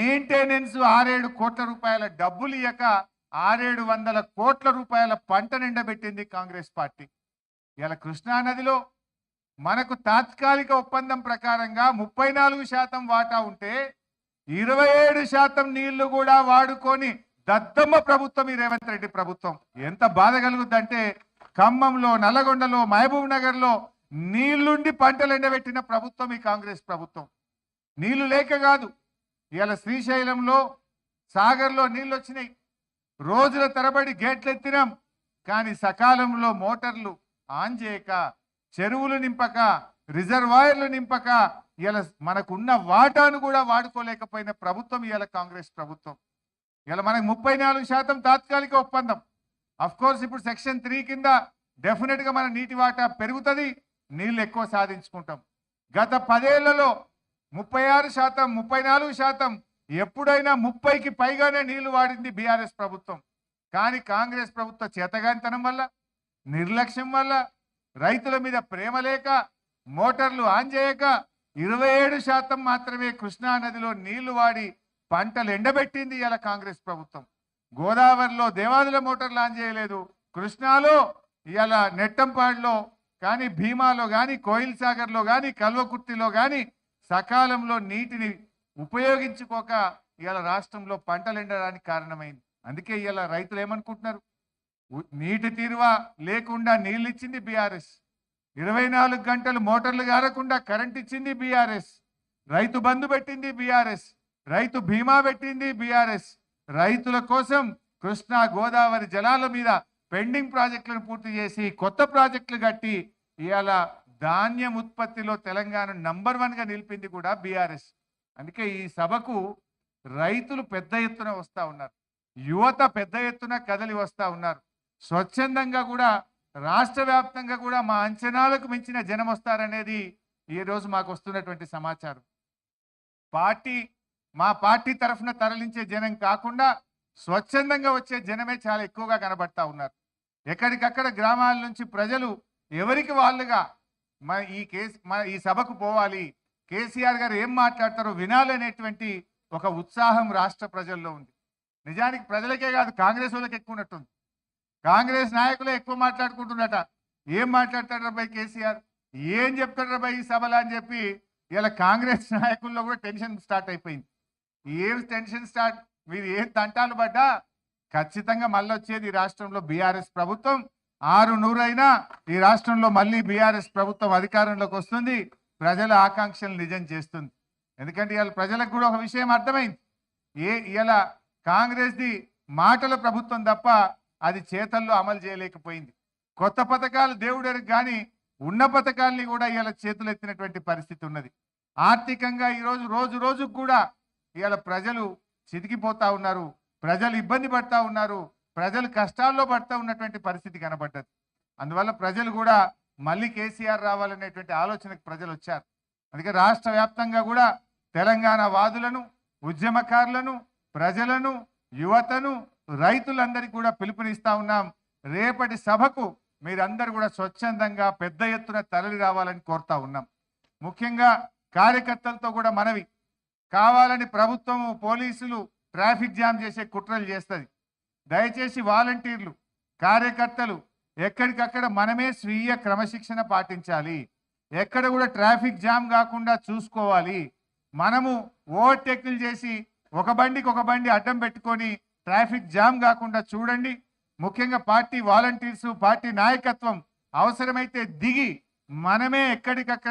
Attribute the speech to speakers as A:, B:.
A: Maintenance 6-7 కోట్ల రూపాయల డబ్బులు ఇయ్యక 600-700 కోట్ల రూపాయల పంట నిండబెట్టింది కాంగ్రెస్ పార్టీ. ఇలా కృష్ణానదిలో మనకు తాత్కాలిక ఒప్పందం ప్రకారంగా 34% వాటా ఉంటే 27% నీళ్లు కూడా వాడుకొని దద్దమ్మ ప్రభుత్వం ఈ రేవంత్ రెడ్డి ప్రభుత్వం. ఎంత బాధ కలుగుద్దంటే ఖమ్మంలో, నల్లగొండలో, మహబూబ్ నగర్లో నీళ్లుండి పంటలు ఎండబెట్టిన ప్రభుత్వం ఈ కాంగ్రెస్ ప్రభుత్వం. నీళ్లు లేక కాదు, ఇవాళ శ్రీశైలంలో, సాగర్లో నీళ్ళు వచ్చినాయి, రోజుల తరబడి గేట్లు ఎత్తినాం, కానీ సకాలంలో మోటార్లు ఆన్ చేయక, చెరువులు నింపక, రిజర్వాయర్లు నింపక ఇలా మనకున్న వాటాను కూడా వాడుకోలేకపోయిన ప్రభుత్వం ఇవాళ కాంగ్రెస్ ప్రభుత్వం. ఇలా మనకు 34% తాత్కాలిక ఒప్పందం. అఫ్ కోర్స్ ఇప్పుడు సెక్షన్ 3 కింద డెఫినెట్ గా మన నీటి వాటా పెరుగుతుంది, నీళ్ళు ఎక్కువ సాధించుకుంటాం. గత 10 ఏళ్లలో 36%, 34%, ఎప్పుడైనా 30కి పైగానే నీళ్లు వాడింది బీఆర్ఎస్ ప్రభుత్వం. కానీ కాంగ్రెస్ ప్రభుత్వ చేతగానితనం వల్ల, నిర్లక్ష్యం వల్ల, రైతుల మీద ప్రేమ లేక, మోటార్లు ఆన్ చేయక 27% మాత్రమే కృష్ణా నదిలో నీళ్లు వాడి పంటలు ఎండబెట్టింది ఇలా కాంగ్రెస్ ప్రభుత్వం. గోదావరిలో దేవాదుల మోటార్లు ఆన్ చేయలేదు, కృష్ణాలో ఇలా నెట్టంపాడులో కానీ, భీమాలో కానీ, కోయిల్ సాగర్లో కానీ, కల్వకుర్తిలో కానీ సకాలంలో నీటిని ఉపయోగించుకోక ఇలా రాష్ట్రంలో పంటలు ఎండడానికి కారణమైంది. అందుకే ఇలా రైతులు ఏమనుకుంటున్నారు, నీటి తీరువా లేకుండా నీళ్ళు ఇచ్చింది బీఆర్ఎస్, 24 గంటలు మోటార్లు గారకుండా కరెంట్ ఇచ్చింది బీఆర్ఎస్, రైతు బంధు పెట్టింది బీఆర్ఎస్, రైతు బీమా పెట్టింది బీఆర్ఎస్, రైతుల కోసం కృష్ణా గోదావరి జలాల మీద పెండింగ్ ప్రాజెక్టులను పూర్తి చేసి కొత్త ప్రాజెక్టులు కట్టి ఇవాళ ధాన్యం ఉత్పత్తిలో తెలంగాణ నంబర్ 1గా నిలిపింది కూడా బీఆర్ఎస్. అందుకే ఈ సభకు రైతులు పెద్ద ఎత్తున వస్తూ ఉన్నారు, యువత పెద్ద ఎత్తున కదలి వస్తూ ఉన్నారు. స్వచ్ఛందంగా కూడా రాష్ట్ర వ్యాప్తంగా కూడా మా అంచనాలకు మించిన జనం వస్తారనేది ఈరోజు మాకు వస్తున్నటువంటి సమాచారం. మా పార్టీ తరఫున తరలించే జనం కాకుండా స్వచ్ఛందంగా వచ్చే జనమే చాలా ఎక్కువగా కనబడతా ఉన్నారు. ఎక్కడికక్కడ గ్రామాల నుంచి ప్రజలు ఎవరికి వాళ్ళుగా ఈ సభకు పోవాలి, కేసీఆర్ గారు ఏం మాట్లాడతారో వినాలనేటువంటి ఒక ఉత్సాహం రాష్ట్ర ప్రజల్లో ఉంది. నిజానికి ప్రజలకే కాదు, కాంగ్రెస్ వాళ్ళకి ఎక్కువ ఉన్నట్టుంది. కాంగ్రెస్ నాయకులే ఎక్కువ మాట్లాడుకుంటున్నట. ఏం మాట్లాడతాడు రాబాయ్ కేసీఆర్, ఏం చెప్తాడు రాబాయ్ ఈ సభలు అని చెప్పి ఇలా కాంగ్రెస్ నాయకుల్లో కూడా టెన్షన్ స్టార్ట్ అయిపోయింది. ఏం టెన్షన్ స్టార్ట్, మీరు ఏం తంటాలు పడ్డా ఖచ్చితంగా మళ్ళీ వచ్చేది ఈ రాష్ట్రంలో బీఆర్ఎస్ ప్రభుత్వం. 600 అయినా ఈ రాష్ట్రంలో మళ్ళీ బీఆర్ఎస్ ప్రభుత్వం అధికారంలోకి వస్తుంది, ప్రజల ఆకాంక్షలు నిజం చేస్తుంది. ఎందుకంటే ఇవాళ ప్రజలకు కూడా ఒక విషయం అర్థమైంది, ఇలా కాంగ్రెస్ది మాటల ప్రభుత్వం తప్ప అది చేతల్లో అమలు చేయలేకపోయింది. కొత్త పథకాలు దేవుడరికి కానీ ఉన్న పథకాలని కూడా ఇలా చేతులెత్తినటువంటి పరిస్థితి ఉన్నది. ఆర్థికంగా ఈరోజు రోజు రోజుకు కూడా ఇవాళ ప్రజలు చితికిపోతా ఉన్నారు, ప్రజలు ఇబ్బంది పడతా ఉన్నారు, ప్రజలు కష్టాల్లో పడతా ఉన్నటువంటి పరిస్థితి కనబడ్డది. అందువల్ల ప్రజలు కూడా మళ్ళీ కేసీఆర్ రావాలనేటువంటి ఆలోచనకు ప్రజలు వచ్చారు. అందుకే రాష్ట్ర వ్యాప్తంగా కూడా తెలంగాణ వాదులను, ఉద్యమకారులను, ప్రజలను, యువతను, రైతులందరికీ కూడా పిలుపునిస్తా ఉన్నాం. రేపటి సభకు మీరందరూ కూడా స్వచ్ఛందంగా పెద్ద ఎత్తున తరలి రావాలని కోరుతా ఉన్నాం. ముఖ్యంగా కార్యకర్తలతో కూడా మనవి, కావాలని ప్రభుత్వము, పోలీసులు ట్రాఫిక్ జామ్ చేసే కుట్రలు చేస్తుంది. దయచేసి వాలంటీర్లు, కార్యకర్తలు ఎక్కడికక్కడ మనమే స్వీయ క్రమశిక్షణ పాటించాలి. ఎక్కడ కూడా ట్రాఫిక్ జామ్ కాకుండా చూసుకోవాలి. మనము ఓవర్టేక్లు చేసి ఒక బండికి ఒక బండి అడ్డం పెట్టుకొని ట్రాఫిక్ జామ్ కాకుండా చూడండి. ముఖ్యంగా పార్టీ వాలంటీర్స్, పార్టీ నాయకత్వం అవసరమైతే దిగి మనమే ఎక్కడికక్కడ